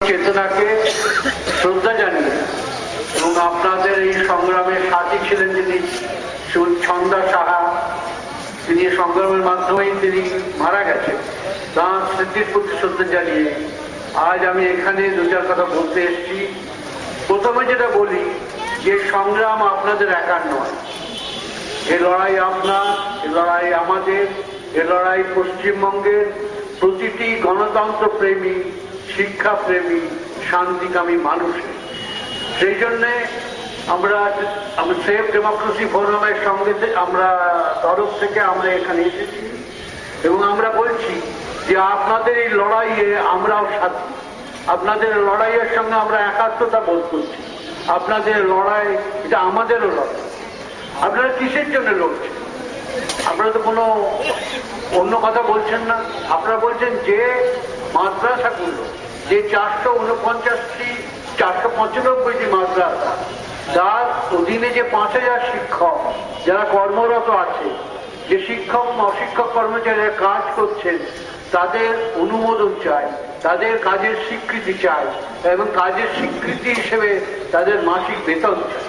চেতনাকে শ্রদ্ধা জানিয়ে এবং আপনাদের এই সংগ্রামের সাথী ছিলেন যিনি ছন্দা সাহা, তিনি সংগ্রামের মাধ্যমেই তিনি মারা গেছেন, তাঁর স্মৃতির প্রতি শ্রদ্ধা জানিয়ে আজ আমি এখানে দু চার কথা বলতে এসেছি। প্রথমে যেটা বলি যে সংগ্রাম আপনাদের একার নয়, এ লড়াই আপনার, এ লড়াই আমাদের, এ লড়াই পশ্চিমবঙ্গের প্রতিটি গণতন্ত্র প্রেমী, শিক্ষা প্রেমী, শান্তিকামী মানুষের। সেই জন্যে আমরা সেভ ডেমোক্রেসি ফোরামের সঙ্গে আমরা তরফ থেকে আমরা এখানে এসেছি এবং আমরা বলছি যে আপনাদের এই লড়াইয়ে আমরাও সাথী, আপনাদের লড়াইয়ের সঙ্গে আমরা একাত্মতা বোধ করছি। আপনাদের লড়াই এটা আমাদেরও লড়াই। আপনারা কিসের জন্য লড়ছেন? আপনারা তো কোনো অন্য কথা বলছেন না। আপনারা বলছেন যে মাদ্রাসাগুলো, যে 449টি 495টি মাদ্রাসা, তার অধীনে যে 5000 শিক্ষক যারা কর্মরত আছে, যে শিক্ষক অশিক্ষক কর্মচারীরা কাজ করছেন, তাদের অনুমোদন চাই, তাদের কাজের স্বীকৃতি চাই এবং কাজের স্বীকৃতি হিসেবে তাদের মাসিক বেতন চাই।